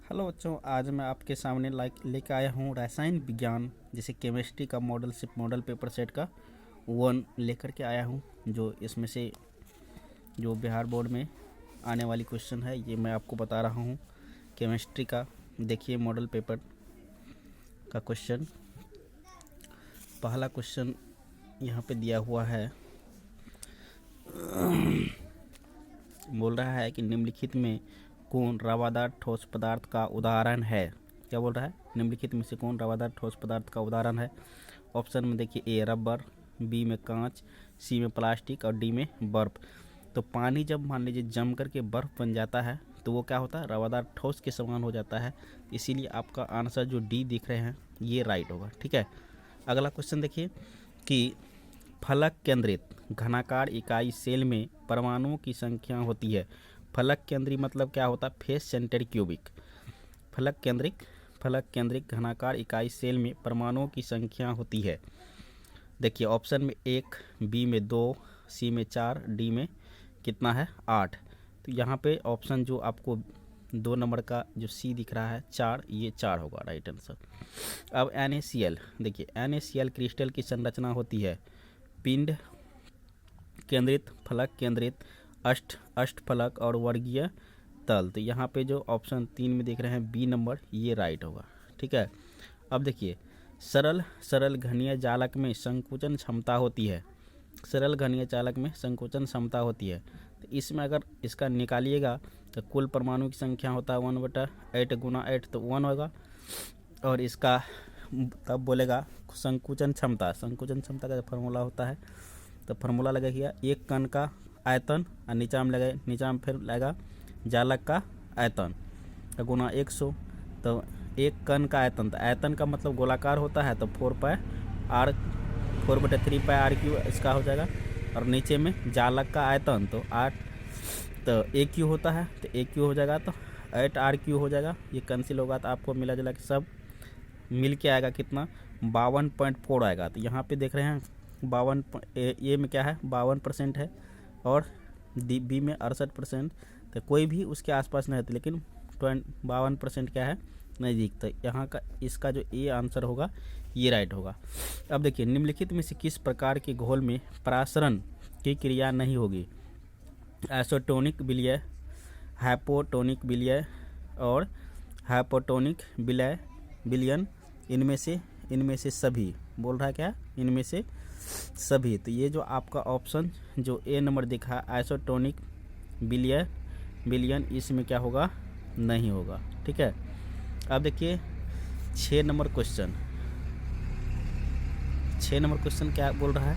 Hello बच्चों, आज मैं आपके सामने लेके आया हूँ रसायन विज्ञान जैसे केमिस्ट्री का मॉडल पेपर सेट का 1 लेकर के आया हूँ। जो इसमें से जो बिहार बोर्ड में आने वाली क्वेश्चन है ये मैं आपको बता रहा हूँ। केमिस्ट्री का देखिए मॉडल पेपर का क्वेश्चन। पहला क्वेश्चन यहाँ पे दिया हुआ है, बोल रहा है कि निम्नलिखित में कौन रवादार ठोस पदार्थ का उदाहरण है। क्या बोल रहा है? निम्नलिखित में से कौन रवादार ठोस पदार्थ का उदाहरण है। ऑप्शन में देखिए, ए रबर, बी में कांच, सी में प्लास्टिक और डी में बर्फ। तो पानी जब मान लीजिए जम करके बर्फ बन जाता है तो वो क्या होता है, रवादार ठोस के समान हो जाता है। इसीलिए आपका आंसर जो डी दिख रहे हैं ये राइट होगा। ठीक है, अगला क्वेश्चन देखिए कि फलक केंद्रित घनाकार इकाई सेल में परमाणुओं की संख्या होती है। फलक केंद्री मतलब क्या होता है, फेस सेंटर क्यूबिक। फलक केंद्रिक घनाकार इकाई सेल में परमाणुओं की संख्या होती है। देखिए ऑप्शन में 1, बी में 2, सी में 4, डी में कितना है 8। तो यहाँ पे ऑप्शन जो आपको 2 नंबर का जो सी दिख रहा है 4, ये 4 होगा राइट आंसर। अब NaCl, देखिए NaCl क्रिस्टल की संरचना होती है पिंड केंद्रित, फलक केंद्रित, अष्टफलक और वर्गीय तल। तो यहाँ पे जो ऑप्शन 3 में देख रहे हैं बी नंबर, ये राइट होगा। ठीक है, अब देखिए सरल घनीय जालक में संकुचन क्षमता होती है। सरल घनीय जालक में संकुचन क्षमता होती है। तो इसमें अगर इसका निकालिएगा तो कुल परमाणु की संख्या होता है 1/8 गुना 8 तो 1 होगा। और इसका तब बोलेगा संकुचन क्षमता का फार्मूला होता है, तो फार्मूला लगेगा एक कण का आयतन और नीचा में फिर लगेगा जालक का आयतन तो गुना 100। तो एक कण का आयतन, तो आयतन का मतलब गोलाकार होता है तो 4/3πr³ इसका हो जाएगा। और नीचे में जालक का आयतन तो 8 तो AQ होता है तो AQ हो जाएगा तो 8r³ हो जाएगा। ये कैंसिल होगा तो आपको मिला जुला के सब मिल के आएगा कितना 52.4 आएगा। तो यहाँ पे देख रहे हैं 52 ए में क्या है 52% है और बी में 68%। तो कोई भी उसके आसपास नहीं रहती, लेकिन 52% क्या है नज़दीक। तो यहाँ का इसका जो ए आंसर होगा ये राइट होगा। अब देखिए निम्नलिखित में से किस प्रकार के घोल में परासरण की क्रिया नहीं होगी। आइसोटोनिक विलय, हाइपोटोनिक विलय और हाइपोटोनिक विलयन, इनमें से सभी। बोल रहा है क्या, इनमें से सभी। तो ये जो आपका ऑप्शन जो ए नंबर दिखा आइसोटोनिक विलयन, इसमें क्या होगा, नहीं होगा। ठीक है, अब देखिए 6 नंबर क्वेश्चन क्या बोल रहा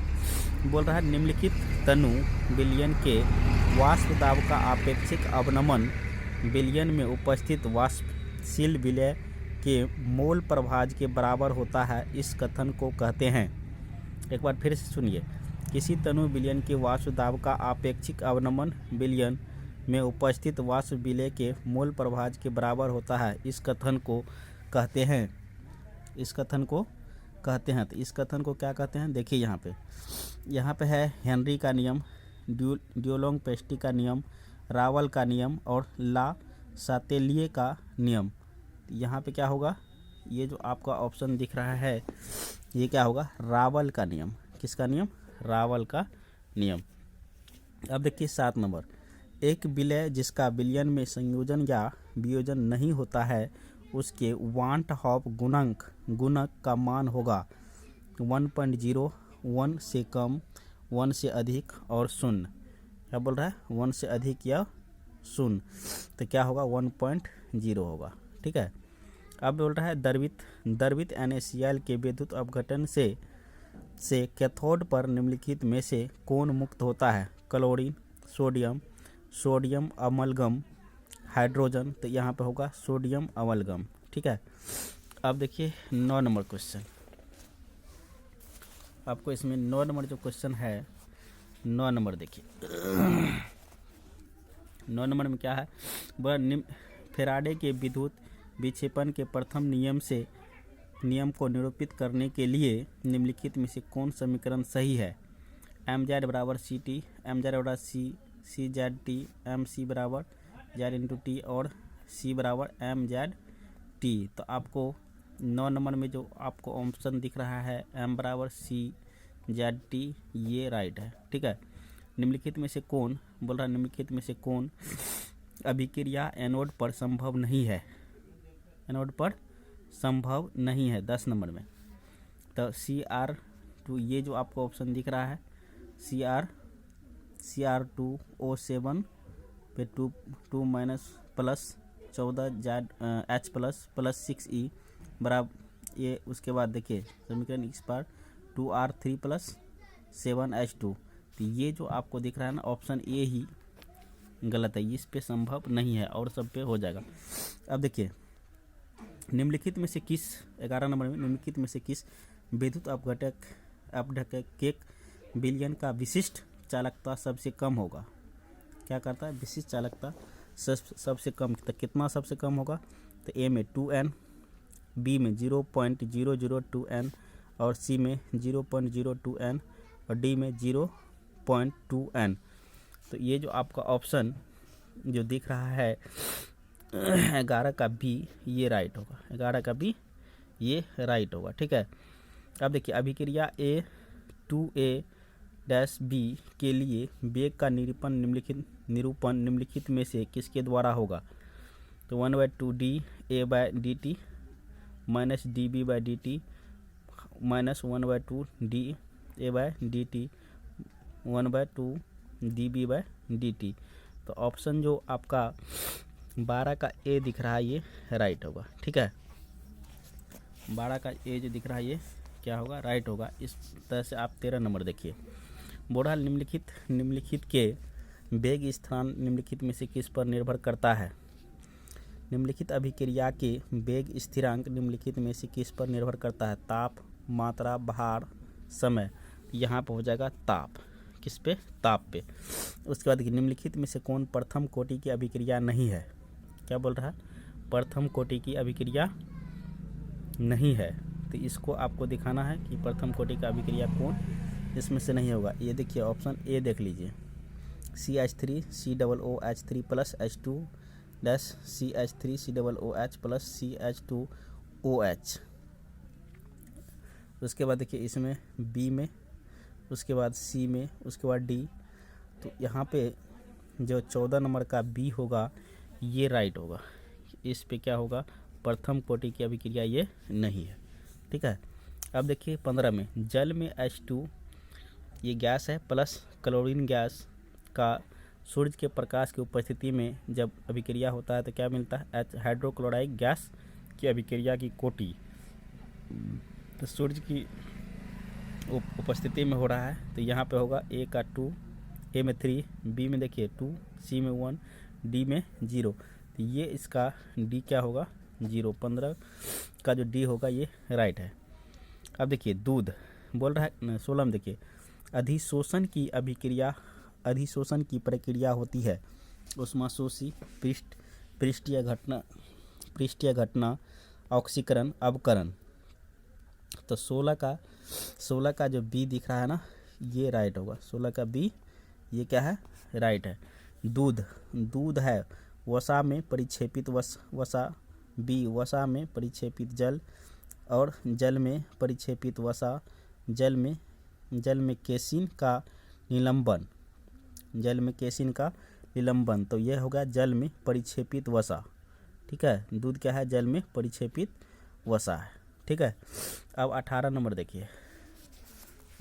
है, निम्नलिखित तनु विलयन के वाष्प दाब का आपेक्षिक अवनमन विलयन में उपस्थित वाष्पशील विलय के मोल प्रभाज के बराबर होता है। इस कथन को कहते हैं, एक बार फिर से सुनिए, किसी तनु विलयन के वाष्प दाब का आपेक्षिक अवनमन विलयन में उपस्थित वाष्प विलय के मोल प्रभाज के बराबर होता है। इस कथन को कहते हैं। तो इस कथन को क्या कहते हैं, देखिए यहाँ पे है हेनरी का नियम, ड्यूलोंग पेस्टी का नियम, रावल का नियम और ला सातेलिए का नियम। यहाँ पे क्या होगा, ये जो आपका ऑप्शन दिख रहा है ये क्या होगा, रावल का नियम। किसका नियम, रावल का नियम। अब देखिए 7 नंबर, एक विलय जिसका विलयन में संयोजन या वियोजन नहीं होता है उसके वांट हॉफ गुणक का मान होगा 1.0, 1 से कम, 1 से अधिक और 0। क्या बोल रहा है, 1 से अधिक या 0, तो क्या होगा 1.0 होगा। ठीक है, अब बोल रहा है द्रवित NaCl के विद्युत अपघटन से कैथोड पर निम्नलिखित में से कौन मुक्त होता है। Chlorine, sodium amalgam, hydrogen. तो यहाँ पे होगा सोडियम अमलगम। ठीक है, अब देखिए 9 नंबर क्वेश्चन, आपको इसमें 9 नंबर जो क्वेश्चन है 9 नंबर देखिए 9 नंबर में क्या है, वह फेराडे के विद्युत विक्षेपण के प्रथम नियम को निरूपित करने के लिए निम्नलिखित में से कौन समीकरण सही है। mz बराबर ct, mz बराबर c z t, mc बराबर z × t और सी बराबर एम जेड टी। तो आपको 9 नंबर में जो आपको ऑप्शन दिख रहा है एम बराबर सी जेड टी, ये राइट है। ठीक है। निम्नलिखित में से कौन, बोल रहा है निम्नलिखित में से कौन अभिक्रिया एनोड पर संभव नहीं है, एनोड पर संभव नहीं है 10 नंबर में। तो Cr2, ये जो आपको ऑप्शन दिख रहा है Cr2O7 पे 2 minus plus 14 Z H plus 6E बराबर ये। उसके बाद देखिए समीकरण इस पर 2R3 प्लस 7H2। तो ये जो आपको दिख रहा है ना ऑप्शन ए ही गलत है, इस पे संभव नहीं है और सब पे हो जाएगा। अब देखिए निम्नलिखित में से किस, 11 नंबर में, निम्नलिखित में से किस विद्युत अपघटक विलयन का विशिष्ट चालकता सबसे कम होगा। क्या करता है, विशिष्ट चालकता सबसे कम, तो कितना सबसे कम होगा, तो ए में 2n, बी में 0.002n और सी में 0.02n और डी में 0.2n। तो ये जो आपका ऑप्शन जो दिख रहा है 11 का बी, ये राइट होगा, 11 का बी ये राइट होगा। ठीक है। अब देखिए अभिक्रिया A2A-B के लिए वेग का निरूपण निम्नलिखित में से किसके द्वारा होगा। तो 1/2 dA/dt minus dB/dt minus 1/2 dA/dt 1/2 dB/dt। तो ऑप्शन जो आपका 12 का ए दिख रहा है ये राइट होगा। ठीक है। 12 का ए जो दिख रहा है ये क्या होगा, राइट होगा। इस तरह से आप 13 नंबर देखिए। बोरा निम्नलिखित के वेग स्थान निम्नलिखित में से किस पर निर्भर करता है। निम्नलिखित अभिक्रिया के वेग स्थिरांक निम्नलिखित में से किस पर निर्भर करता है। ताप, मात्रा, भार, समय। यहाँ पर हो जाएगा ताप, किस पे, ताप पे। उसके बाद देखिए निम्नलिखित में से कौन प्रथम कोटि की अभिक्रिया नहीं है। क्या बोल रहा है, प्रथम कोटि की अभिक्रिया नहीं है। तो इसको आपको दिखाना है कि प्रथम कोटि का अभिक्रिया कौन इसमें से नहीं होगा। ये देखिए ऑप्शन ए देख लीजिए, CH3 COOH3 plus H2 dash CH3 COOH plus CH2OH। उसके बाद देखिए इसमें बी में, उसके बाद सी में, उसके बाद डी। तो यहाँ पे जो 14 नंबर का बी होगा ये राइट होगा। इस पे क्या होगा, प्रथम कोटि की अभिक्रिया ये नहीं है। ठीक है। अब देखिए 15 में, जल में H2 ये गैस है प्लस क्लोरीन गैस का सूर्य के प्रकाश की उपस्थिति में जब अभिक्रिया होता है तो क्या मिलता है, हाइड्रोक्लोराइड गैस की अभिक्रिया की कोटि। तो सूर्य की उपस्थिति में हो रहा है तो यहाँ पे होगा ए का 2, ए में 3, बी में देखिए 2, सी में 1, डी में 0। तो ये इसका डी क्या होगा, 0। 15 का जो डी होगा ये राइट है। अब देखिए दूध बोल रहा है 16 में देखिए अधिशोषण की अभिक्रिया, अधिशोषण की प्रक्रिया होती है ऊष्माशोषी पृष्ठीय घटना ऑक्सीकरण अवकरण। तो 16 का जो बी दिख रहा है ना ये राइट होगा। 16 का बी ये क्या है, राइट है। दूध है वसा में परिक्षेपित वसा, बी वसा में परिक्षेपित जल और जल में परिक्षेपित वसा, जल में केसिन का निलंबन, जल में केसिन का निलंबन। तो यह होगा जल में परिक्षेपित वसा। ठीक है। दूध क्या है, जल में परिक्षेपित वसा है। ठीक है। अब 18 नंबर देखिए।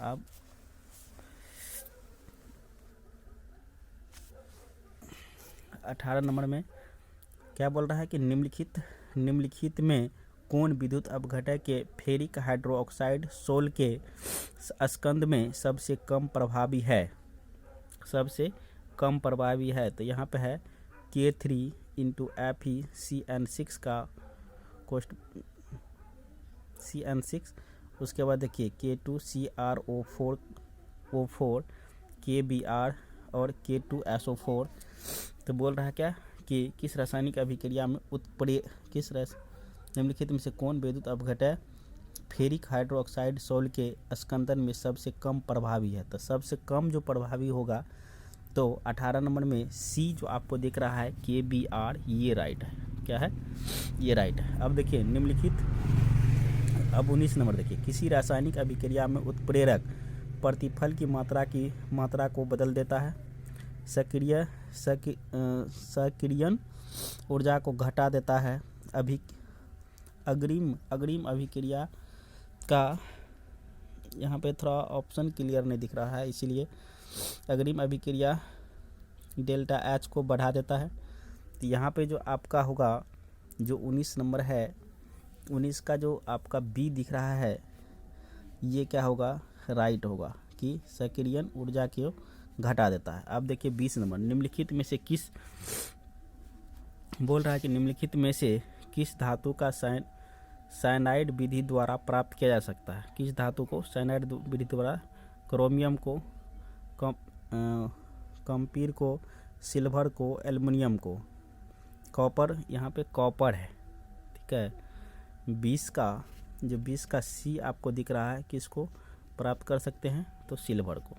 अब 18 नंबर में क्या बोल रहा है कि निम्नलिखित में कौन विद्युत अपघटक के फेरिक हाइड्रोक्साइड सोल के स्कंद में सबसे कम प्रभावी है, सबसे कम प्रभावी है। तो यहाँ पे है K3 × FeCN6 का कोष्ट CN6। उसके बाद देखिए K2 CrO4 KBr और K2SO4। तो बोल रहा है क्या कि किस रासायनिक अभिक्रिया में निम्नलिखित में से कौन विद्युत अपघटक फेरिक हाइड्रोक्साइड सोल के स्कंदन में सबसे कम प्रभावी है। तो सबसे कम जो प्रभावी होगा तो 18 नंबर में सी जो आपको दिख रहा है KBr ये राइट है। क्या है, ये राइट है। अब देखिए निम्नलिखित, अब 19 नंबर देखिए, किसी रासायनिक अभिक्रिया में उत्प्रेरक प्रतिफल की मात्रा को बदल देता है, सक्रियण ऊर्जा को घटा देता है, अग्रिम अभिक्रिया का, यहाँ पे थोड़ा ऑप्शन क्लियर नहीं दिख रहा है, इसीलिए अग्रिम अभिक्रिया डेल्टा एच को बढ़ा देता है। तो यहाँ पे जो आपका होगा, जो 19 नंबर है, 19 का जो आपका बी दिख रहा है, ये क्या होगा, राइट होगा कि सक्रियण ऊर्जा को घटा देता है। अब देखिए 20 नंबर, निम्नलिखित में से किस, बोल रहा है कि निम्नलिखित में से किस धातु का साइनाइड विधि द्वारा प्राप्त किया जा सकता है। किस धातु को साइनाइड विधि द्वारा, क्रोमियम को, कंपीर को, सिल्वर को, एल्युमिनियम को, कॉपर, यहाँ पे कॉपर है, ठीक है। 20 का सी आपको दिख रहा है, किसको प्राप्त कर सकते हैं, तो सिल्वर को।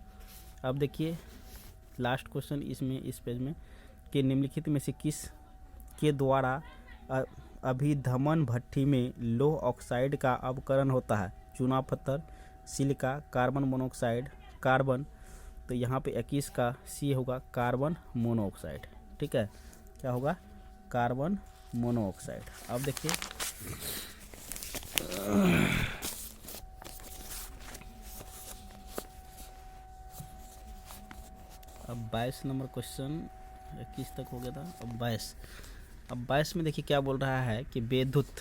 अब देखिए लास्ट क्वेश्चन इसमें, इस पेज में, कि निम्नलिखित में से किस के द्वारा अभिधमन भट्ठी में लौह ऑक्साइड का अवकरण होता है। चूना पत्थर, सिलिका, कार्बन मोनोऑक्साइड, कार्बन। तो यहाँ पे 21 का सी होगा कार्बन मोनोऑक्साइड, ठीक है, क्या होगा, कार्बन मोनोऑक्साइड। अब देखिए अब 22 नंबर क्वेश्चन, 21 तक हो गया था, अब 22 में देखिए क्या बोल रहा है कि विद्युत,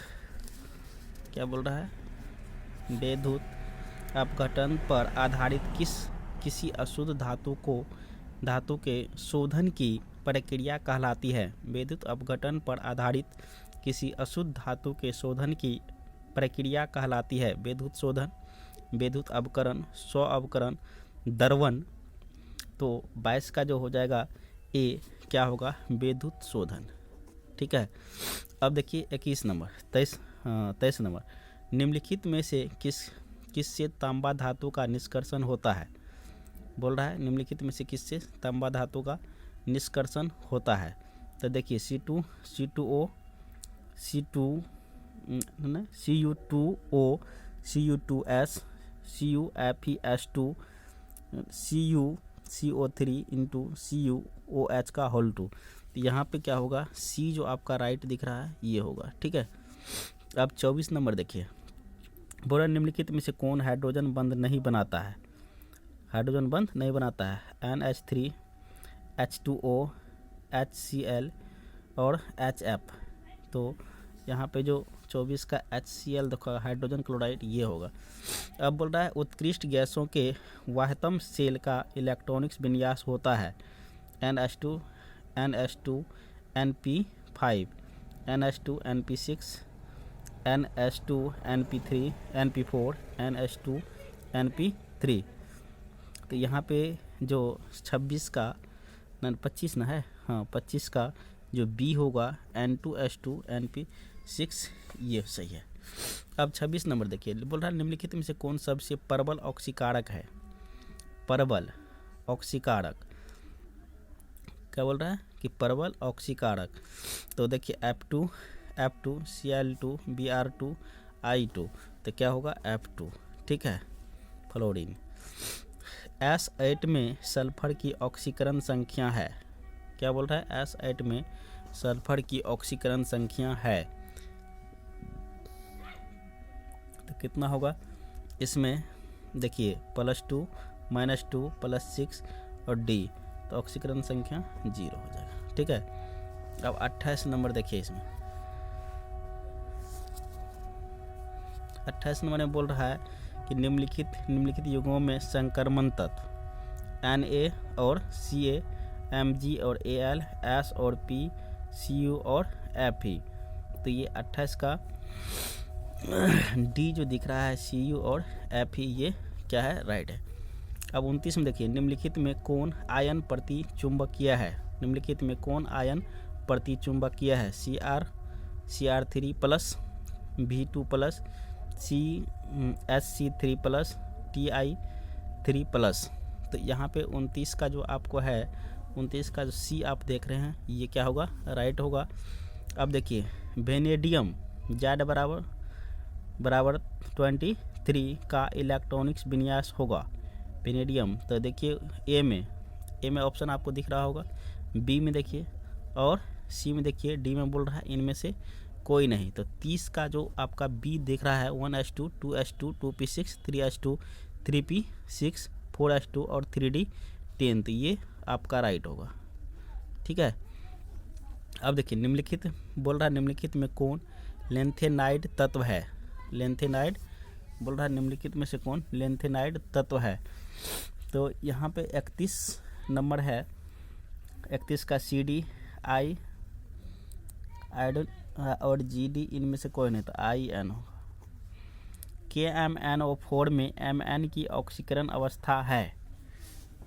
क्या बोल रहा है, विद्युत अपघटन पर आधारित किसी अशुद्ध धातु के शोधन की प्रक्रिया कहलाती है। विद्युत अपघटन पर आधारित किसी अशुद्ध धातु के शोधन की प्रक्रिया कहलाती है विद्युत शोधन, विद्युत अवकरण, स्व अवकरण, दर्वन। तो 22 का जो हो जाएगा ए, क्या होगा, विद्युत शोधन, ठीक है। अब देखिए 21 नंबर, 23 नंबर, निम्नलिखित में से किससे तांबा धातु का निष्कर्षण होता है। बोल रहा है निम्नलिखित में से किससे तांबा धातु का निष्कर्षण होता है। तो देखिए C2, C2O, Cu2O, Cu2S, CuFeS2, CuCO3 into CuOH का होल 2। तो यहाँ पे क्या होगा, सी जो आपका राइट दिख रहा है ये होगा, ठीक है। अब 24 नंबर देखिए, बोला निम्नलिखित में से कौन हाइड्रोजन बंध नहीं बनाता है। हाइड्रोजन बंध नहीं बनाता है, NH3, H2O, HCl और HF। तो यहाँ पे जो 24 का HCl देखो, हाइड्रोजन क्लोराइड, ये होगा। अब बोल रहा है उत्कृष्ट गैसों के वाह्यतम सेल का इलेक्ट्रॉनिक्स विन्यास होता है NH2, NP5, NH2, NP6, NH2, NP3, NP4, NH2, NP3। तो यहाँ पे जो 26 का 25 ना है, हाँ 25 का जो बी होगा N2H2, NP6, ये सही है। अब 26 नंबर देखिए, बोल रहा है निम्नलिखित में से कौन सबसे प्रबल ऑक्सीकारक है। प्रबल ऑक्सीकारक, क्या बोल रहा है कि प्रबल ऑक्सीकारक। तो देखिए F2, Cl2, Br2, I2। तो क्या होगा, F2, ठीक है, फ्लोरीन। S8 में सल्फर की ऑक्सीकरण संख्या है। क्या बोल रहा है, S8 में सल्फर की ऑक्सीकरण संख्या है। तो कितना होगा इसमें, देखिए +2, -2, +6 और D। तो ऑक्सीकरण संख्या 0 हो जाएगा, ठीक है। अब 28 नंबर देखिए, इसमें 28 नंबर में बोल रहा है कि निम्नलिखित युग्मों में संक्रमण तत्व Na और Ca, Mg और Al, S और P, Cu और Fe। तो ये 28 का D जो दिख रहा है Cu और Fe, ये क्या है, राइट है। अब 29 में देखिए, निम्नलिखित में कौन आयन प्रति चुंबकीय है। निम्नलिखित में कौन आयन प्रति चुंबकीय है, Cr3 plus, V2 plus, Sc3 plus, Ti3 plus. तो यहाँ पे 29 का जो आपको है, 29 का जो सी आप देख रहे हैं, ये क्या होगा, राइट होगा। अब देखिए वेनेडियम Z बराबर 23 का इलेक्ट्रॉनिक्स विन्यास होगा। वेनेडियम, तो देखिए ए में ऑप्शन आपको दिख रहा होगा, बी में देखिए और सी में देखिए, डी में बोल रहा है इनमें से कोई नहीं। तो 30 का जो आपका बी दिख रहा है 1s2 2s2 2p6 3s2 3p6 4s2 और 3d10, तो ये आपका राइट होगा। ठीक है, अब देखिए निम्नलिखित बोल रहा है, निम्नलिखित में कौन लेंथेनाइड तत्व है। लेंथेनाइड बोल रहा है निम्नलिखित में से कौन लेंथेनाइड तत्व है। तो यहाँ पे 31 नंबर है, 31 का CD I आयोडन और GD इनमें से कोई नहीं, तो IN होगा। KMnO4 में Mn की ऑक्सीकरण अवस्था है।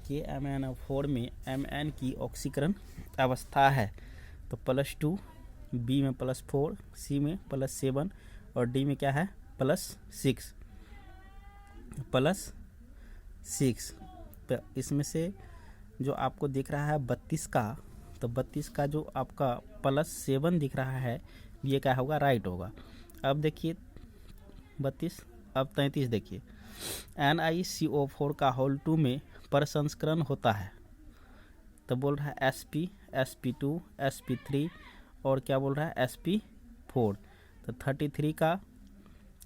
KMnO4 में Mn की ऑक्सीकरण अवस्था है, तो +2, B में +4, C में +7 और D में क्या है +6। तो इसमें से जो आपको दिख रहा है 32 का, तो 32 का जो आपका +7 दिख रहा है ये क्या होगा, राइट होगा। अब देखिए 32, अब 33 देखिए, NiCO4 का होल 2 में प्रसंस्करण होता है, तो बोल रहा है sp sp2 sp3 और क्या बोल रहा है sp4, तो 33 का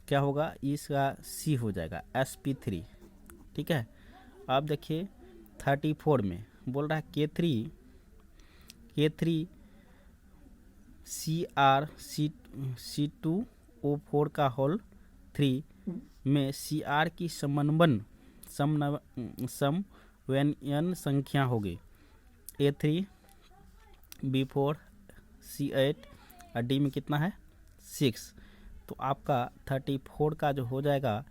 क्या होगा, इसका C हो जाएगा sp3। ठीक है, अब देखिए 34 में बोल रहा है K3 CrC2O4 का होल 3 में Cr की समवयन संख्या होगी A3 B4 C8 और D में कितना है 6, तो आपका 34 का जो हो जाएगा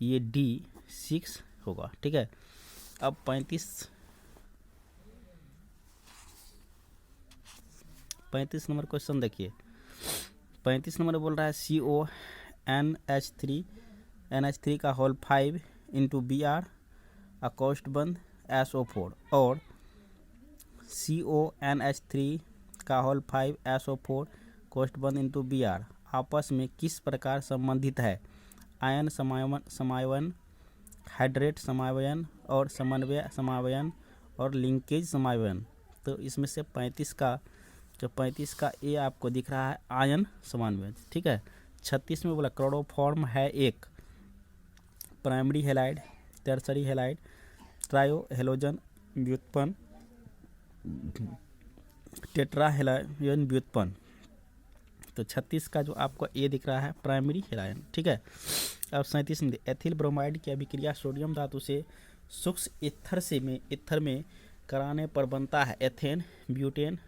ये D6 होगा। ठीक है, अब 35 नंबर क्वेश्चन देखिए। 35 नंबर बोल रहा है NH3 का होल 5 इंटू Br अकोष्ठबंध SO4 और CONH3 का होल 5 SO4 कोष्ठबंध इंटू Br आपस में किस प्रकार संबंधित है। आयन समावयन, हाइड्रेट समावयन और समन्वय समावयन और लिंकेज समावयन। तो इसमें से 35 का ए आपको दिख रहा है आयन समावयन। ठीक है, 36 में बोला क्लोरोफॉर्म है एक primary halide, tertiary halide, trio halogen व्युत्पन्न, टेट्रा हेलोजन व्युत्पन्न। तो 36 का जो आपको ए दिख रहा है प्राइमरी हेलाइड। ठीक है, अब 37 में एथिल ब्रोमाइड की अभिक्रिया सोडियम धातु से सूक्ष्म ईथर में कराने पर बनता है एथेन ब्यूटेन,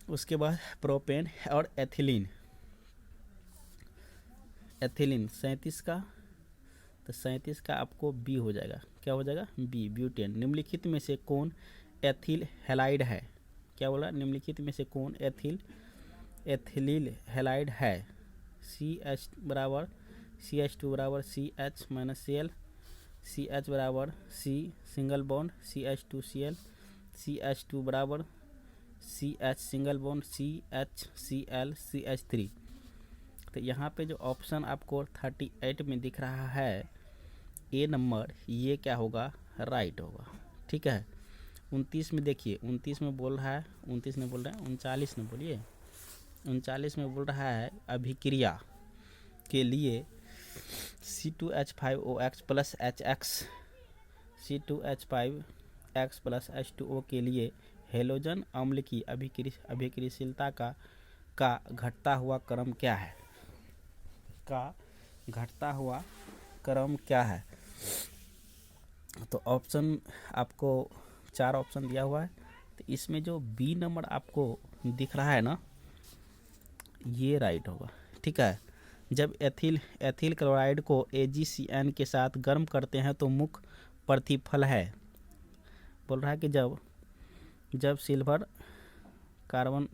उसके बाद प्रोपेन और एथिलीन। 37 का, तो 37 का आपको बी हो जाएगा, क्या हो जाएगा बी ब्यूटेन। निम्नलिखित में से कौन एथिल हेलाइड है, क्या बोला निम्नलिखित में से कौन एथिलील हेलाइड है। CH2 बराबर CH -Cl, CH बराबर C single bond CH2Cl, CH2 बराबर CH single bond CHCl CH3। तो यहाँ पे जो ऑप्शन आपको 38 में दिख रहा है ए नंबर, ये क्या होगा, राइट होगा। ठीक है, 29 में देखिए, 29 में बोल रहा है 39 में बोल रहा है अभिक्रिया के लिए C2H5OX plus HX C2H5X plus H2O के लिए हेलोजन अम्ल की अभिक्रियाशीलता का घटता हुआ क्रम क्या है। तो ऑप्शन आपको 4 ऑप्शन दिया हुआ है, तो इसमें जो बी नंबर आपको दिख रहा है ना, ये राइट होगा। ठीक है, जब एथिल क्लोराइड को AgCN के साथ गर्म करते हैं तो मुख्य प्रतिफल है। बोल रहा है कि जब सिल्वर कार्बन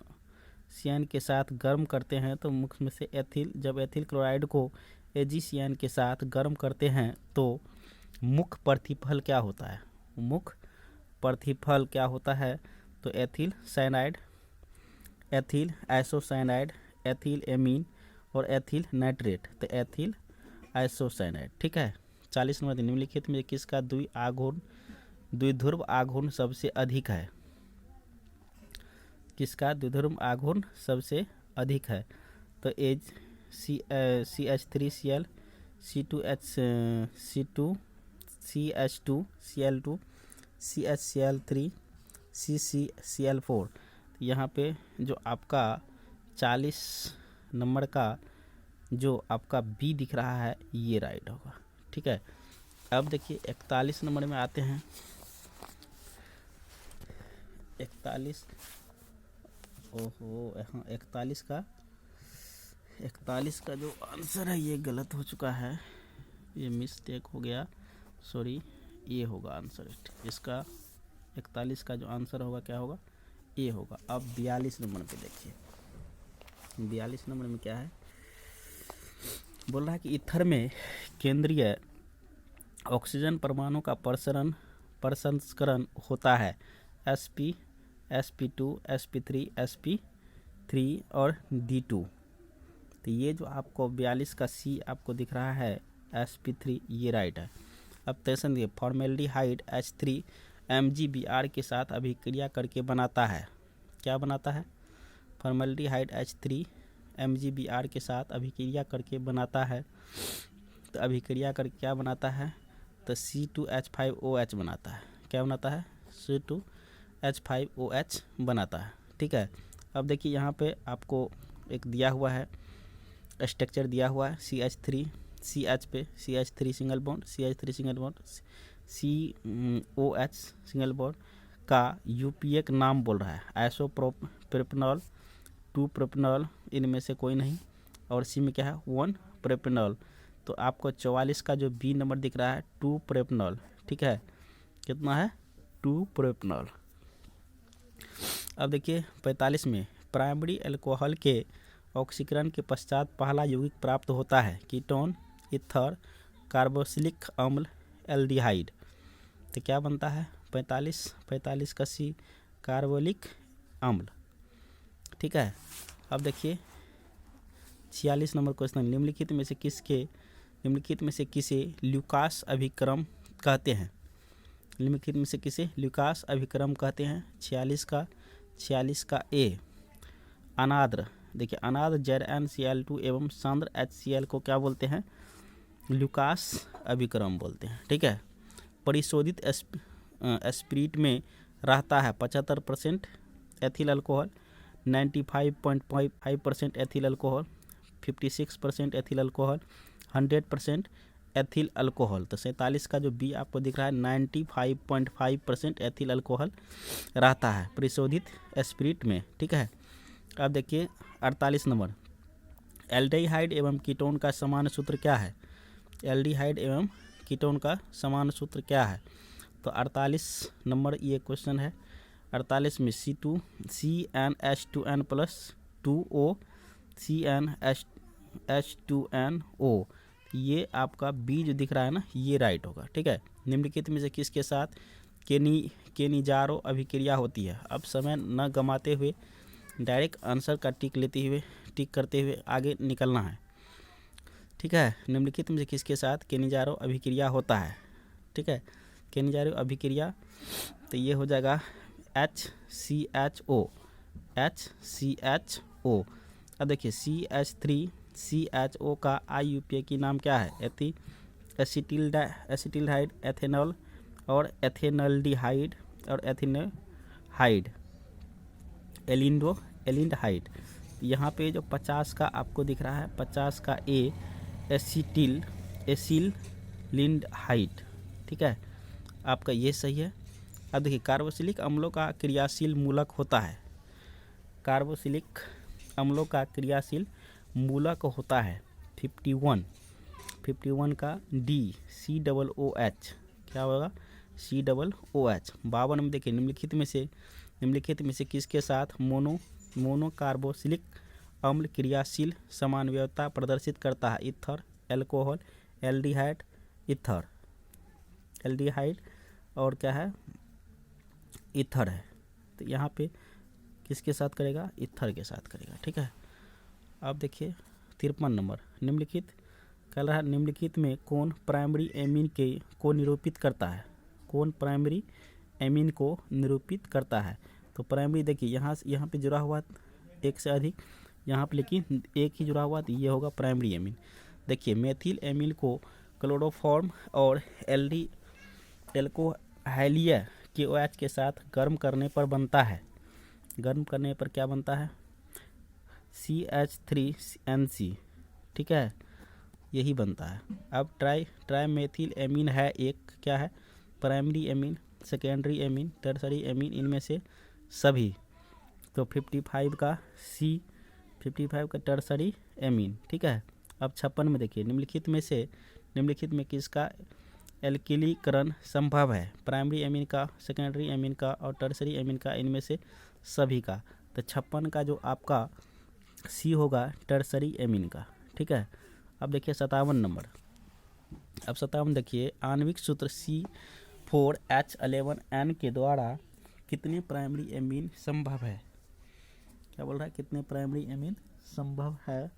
CN के साथ गर्म करते हैं तो मुख्य में से जब एथिल क्लोराइड को AgCN के साथ गर्म करते हैं तो मुख्य प्रतिफल क्या होता है, तो ethyl ethyl isocyanide, ethyl amine और एथिल नाइट्रेट। तो एथिल आइसोसाइनाइड, ठीक है। 40 नंबर निम्नलिखित में किसका द्विध्रुव आघूर्ण सबसे अधिक है? किसका द्विध्रुव आघूर्ण सबसे अधिक है? तो H CH3Cl, C2H2, CH2Cl2, CHCl3, CCCl4। यहाँ पे जो आपका 40 नंबर का जो आपका बी दिख रहा है ये राइट होगा, ठीक है। अब देखिए 41 नंबर में आते हैं। 41, ओहो यहाँ 41 का जो आंसर है ये गलत हो चुका है, ये मिस्टेक हो गया, सॉरी। ये होगा आंसर इसका। 41 का जो आंसर होगा क्या होगा? ये होगा। अब 42 नंबर पे देखिए, 42 नंबर में क्या है? बोल रहा है कि ईथर में केंद्रीय ऑक्सीजन परमाणु का प्रसंस्करण होता है sp, sp2, sp3, sp3 और d2। तो ये जो आपको 42 का सी आपको दिख रहा है sp3, ये राइट है। अब टेंशन दिए, फॉर्मेल्डिहाइड H3 MgBr के साथ अभिक्रिया करके बनाता है। क्या बनाता है? फॉर्मेल्डिहाइड H3 MgBr के साथ अभिक्रिया करके बनाता है। तो अभिक्रिया करके क्या बनाता है? तो C2H5OH बनाता है। क्या बनाता है? C2H5OH बनाता है, ठीक है। अब देखिए यहाँ पे आपको एक दिया हुआ है, स्ट्रक्चर दिया हुआ है CH3, CH पे CH3 single bond, CH3 single bond, COH single bond का यूपीएक नाम बोल रहा है आइसोप्रोपेनॉल, 2 प्रोपेनॉल, इनमें से कोई नहीं। और सी में क्या है? 1 प्रोपेनॉल। तो आपको 44 का जो बी नंबर दिख रहा है 2 प्रोपेनॉल, ठीक है। कितना है? 2 प्रोपेनॉल। अब देखिए 45 में प्राइमरी अल्कोहल के ऑक्सीकरण के पश्चात पहला यौगिक प्राप्त होता है कीटोन, ईथर, कार्बोक्सिलिक अम्ल, एल्डिहाइड। तो क्या बनता है? 45 का सी कार्बोलिक अम्ल, ठीक है। अब देखिए 46 नंबर क्वेश्चन, निम्नलिखित में से किसे ल्यूकास अभिक्रम कहते हैं? निम्नलिखित में से किसे ल्यूकास अभिक्रम कहते हैं? 46 का ए अनाद्र। देखिए अनाद्र ZnCl2 एवं सांद्र HCl को क्या बोलते हैं? ल्यूकास अभिक्रम बोलते हैं, ठीक है। परिशोधित स्पिरिट में रहता है 75% ethyl alcohol, 95.5% ethyl alcohol, 56% ethyl alcohol, 100% ethyl alcohol. तो 47 का जो बी आपको दिख रहा है 95.5% एथिल अल्कोहल रहता है परिशोधित स्पिरिट में, ठीक है। अब देखिए 48 नंबर, एल्डिहाइड एवं कीटोन का समान सूत्र क्या है? एल्डिहाइड एवं कीटोन का समान सूत्र क्या है? तो 48 नंबर ये क्वेश्चन है। 48 में CnH2n + 2O CnH2nO, ये आपका बी जो दिख रहा है ना ये राइट होगा, ठीक है। निम्नलिखित में से किसके साथ केनिजारो अभिक्रिया होती है? अब समय न गंवाते हुए डायरेक्ट आंसर का टिक करते हुए आगे निकलना है, ठीक है। निम्नलिखित में से किसके साथ केनिजारो अभिक्रिया होता है? ठीक है, केनिजारो अभिक्रिया तो ये हो जाएगा HCHO। अब देखिए CH3CHO का IUPAC की नाम क्या है? एसिटिल्डाइड, एथेनॉल और एथेनॉल्डिहाइड और एथेनोहाइड, एलिंडहाइड। यहाँ पे जो 50 का आपको दिख रहा है 50 का ए एसिलिंडहाइड, ठीक है, आपका ये सही है। अब देखिए कार्बोक्सिलिक अम्लों का क्रियाशील मूलक होता है, कार्बोक्सिलिक अम्लों का क्रियाशील मूलक होता है 51 का डी COOH, क्या होगा? COOH। 52 में देखिए निम्नलिखित में से किसके साथ मोनो कार्बोक्सिलिक अम्ल क्रियाशील समानव्यता प्रदर्शित करता है? Ether, alcohol, aldehyde, ether, aldehyde और क्या है? ईथर है। तो यहाँ पे किसके साथ करेगा, ईथर के साथ करेगा। ठीक है, अब देखिए 53 नंबर, निम्नलिखित कह रहा है निम्नलिखित में कौन प्राइमरी एमीन के को निरूपित करता है, कौन प्राइमरी एमीन को निरूपित करता है। तो प्राइमरी देखिए यहाँ पे जुड़ा हुआ एक से अधिक, यहाँ पे लेकिन एक ही जुड़ा हुआ, तो ये होगा प्राइमरी एमीन। देखिए मेथिल एमीन को क्लोरोफॉर्म और एल्कोहाइलिया के OH के साथ गर्म करने पर बनता है, गर्म करने पर क्या बनता है, CH3NC। ठीक है, यही बनता है। अब ट्राई मेथिल एमीन है एक, क्या है, primary amine, secondary amine, tertiary amine, इनमें से सभी। तो 55 का C, 55 का टर्सरी एमीन। ठीक है, अब 56 में देखिए निम्नलिखित में किसका एल्किलीकरण संभव है, प्राइमरी एमीन का, सेकेंडरी एमीन का और टर्सरी एमीन का, इनमें से सभी का। तो 56 का जो आपका C होगा टर्सरी एमीन का। ठीक है, अब देखिए 57 नंबर, अब 57 देखिए आणविक सूत्र C4H11N के द्वारा कितने प्राइमरी एमीन संभव है, क्या बोल रहा है, कितने प्राइमरी एमीन संभव है,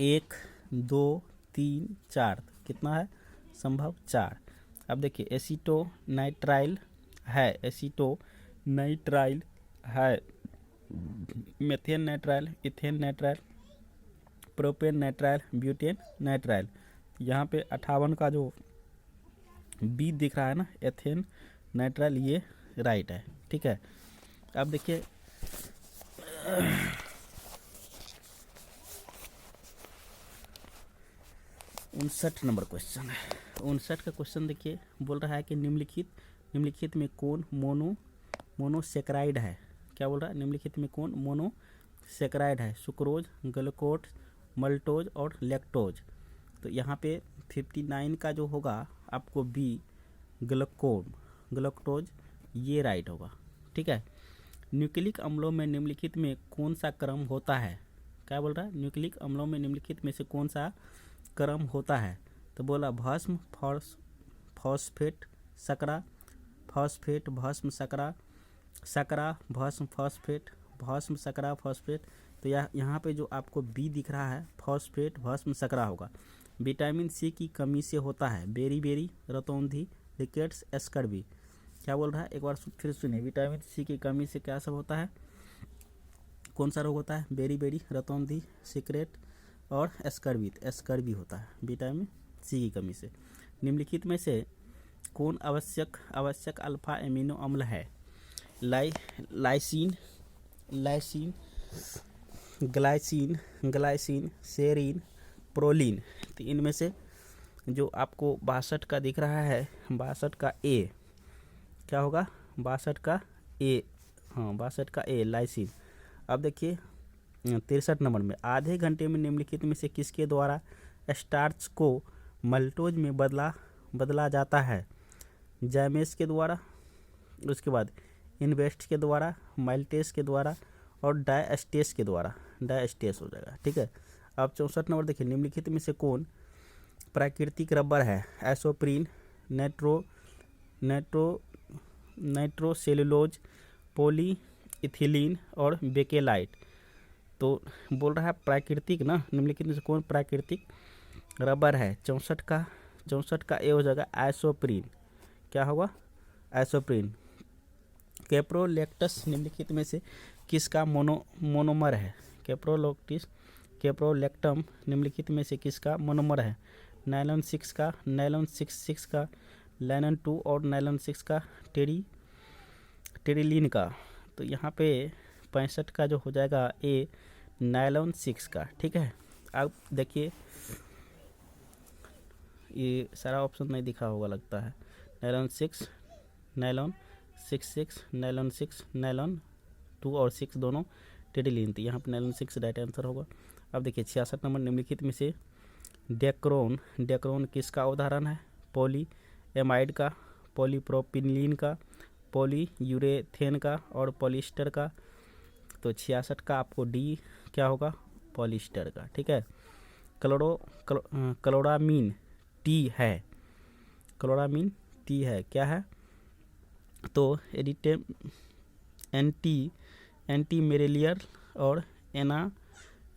1 2 3 4, कितना है संभव, 4। अब देखिए एसीटोनाइट्राइल है, methane nitrile, ethane nitrile, propane nitrile, butane nitrile. यहाँ पे 58 का जो बी दिख रहा है ना, एथेन नाइट्राइल, ये राइट है। ठीक है, अब देखिए 59 नंबर क्वेश्चन है। 59 का क्वेश्चन देखिए, बोल रहा है कि निम्नलिखित में कौन मोनोसेक्राइड है, क्या बोल रहा है, निम्नलिखित में कौन मोनोसेक्राइड है, सुक्रोज, ग्लूकोज, मल्टोज और लैक्टोज। तो यहाँ पे 59 का जो होगा आपको बी, ग्लूकोज, ये राइट होगा। ठीक है, न्यूक्लिक अम्लों में निम्नलिखित में कौन सा क्रम होता है, क्या बोल रहा है, न्यूक्लिक अम्लों में निम्नलिखित में से कौन सा क्रम होता है। तो बोला भस्म, फॉस्फेट, सकरा, फॉस्फेट, भस्म, सकरा, भस्म, फॉस्फेट, भस्म, सकरा, फॉस्फेट। तो यहाँ पे जो आपको बी दिख रहा है फॉस्फेट, भस्म, सकरा होगा। विटामिन सी की कमी से होता है बेरी, रतौंधी, रिकेट्स, स्कर्वी। क्या बोल रहा है, एक बार फिर सुनिए, विटामिन सी की कमी से क्या सब होता है, कौन सा रोग होता है, बेरी, रतौंधी, सिकरेट और स्कर्वी होता है विटामिन सी की कमी से। निम्नलिखित में से कौन आवश्यक अल्फा एमिनो अम्ल है, लाइसिन, ग्लाइसिन, सेरीन, प्रोलीन। तो इनमें से जो आपको 62 का दिख रहा है, 62 का ए, क्या होगा, 62 का ए, हाँ 62 का ए, लाइसिन। अब देखिए 63 नंबर में, आधे घंटे में निम्नलिखित में से किसके द्वारा स्टार्च को मल्टोज में बदला जाता है, जैमेस के द्वारा, उसके बाद इन्वेस्ट के द्वारा, माइल्टेस के द्वारा और डायस्टेस के द्वारा, डायस्टेस हो जाएगा। ठीक है, अब 64 नंबर देखिए, निम्नलिखित में से कौन प्राकृतिक रबर है, एसोप्रीन, नाइट्रोसेलुलोज, पॉलीइथिलीन और बेकेलाइट। तो बोल रहा है प्राकृतिक ना, निम्नलिखित में से कौन प्राकृतिक रबर है, 64 का ए हो जाएगा एसोप्रीन, क्या होगा, एसोप्रीन। कैप्रोलैक्टस निम्नलिखित में से किसका मोनोमर है, कैप्रोलैक्टम निम्नलिखित में से किसका मोनोमर है, नायलॉन 6 का, नायलॉन 6 का, लाइनन 2 और नायलॉन 6 का, टेरिलीन का। तो यहाँ पे 65 का जो हो जाएगा ए, नायलॉन 6 का। ठीक है, अब देखिए ये सारा ऑप्शन नहीं दिखा होगा लगता है, नायलॉन 6, नायलॉन 6, नायलॉन 6, नायलॉन 2 और 6 दोनों टेरिलीन थी, यहाँ पे नायलॉन 6 राइट आंसर होगा। अब देखिए 66 नंबर, निम्नलिखित में से डेक्रोन किसका उदाहरण है, पॉलीएमाइड का, पॉलीप्रोपिलीन का, पॉलीयूरेथेन का और पॉलिस्टर का। तो 66 का आपको डी क्या होगा, पॉलिस्टर का। ठीक है, क्लोरामीन टी है, क्या है, तो एंटी एंटी मेरेलियर और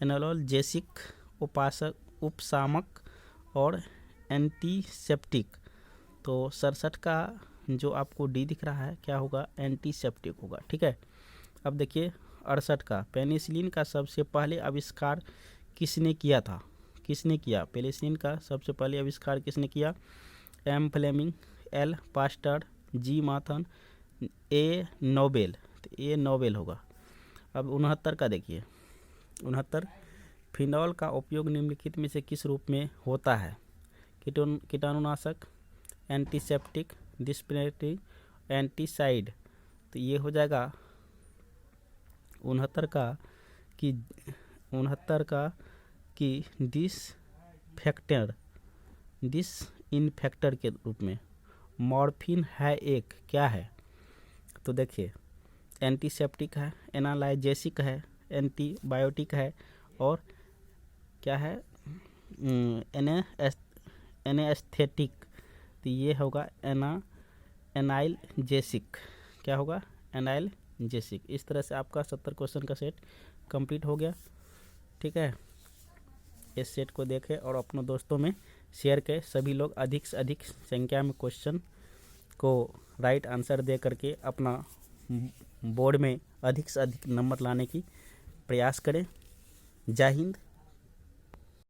एनालॉजेसिक, उपशामक और एंटीसेप्टिक। तो 67 का जो आपको डी दिख रहा है क्या होगा, एंटीसेप्टिक होगा। ठीक है, अब देखिए 68 का, पेनिसिलिन का सबसे पहले आविष्कार किसने किया था? किसने किया पेनिसिलिन का सबसे पहले आविष्कार किसने किया? एम फ्लेमिंग, एल पास्टर, जी माथन, ए नोबेल। तो ए नोबेल होगा। अब 69 का देखिए, 69, फिनॉल का उपयोग निम्नलिखित में से किस रूप में होता है? कीटाणुनाशक, एंटीसेप्टिक, डिस्पेंसिंग, एंटीसाइड। तो ये हो जाएगा 69 का कि 69 का कि डिसइंफेक्टर के रूप में। मॉर्फिन है एक क्या है? तो देखिए एंटीसेप्टिक है, एनालाइजेसिक है, एंटीबायोटिक है और क्या है, एनेस्थेटिक। तो ये होगा एनाइलजेसिक। क्या होगा? एनाइलजेसिक। इस तरह से आपका 70 क्वेश्चन का सेट कंप्लीट हो गया। ठीक है, इस सेट को देखें और अपने दोस्तों में शेयर करें। सभी लोग अधिक से अधिक संख्या में क्वेश्चन को राइट आंसर दे करके अपना बोर्ड में अधिक से अधिक नंबर लाने की प्रयास करें। जय हिंद,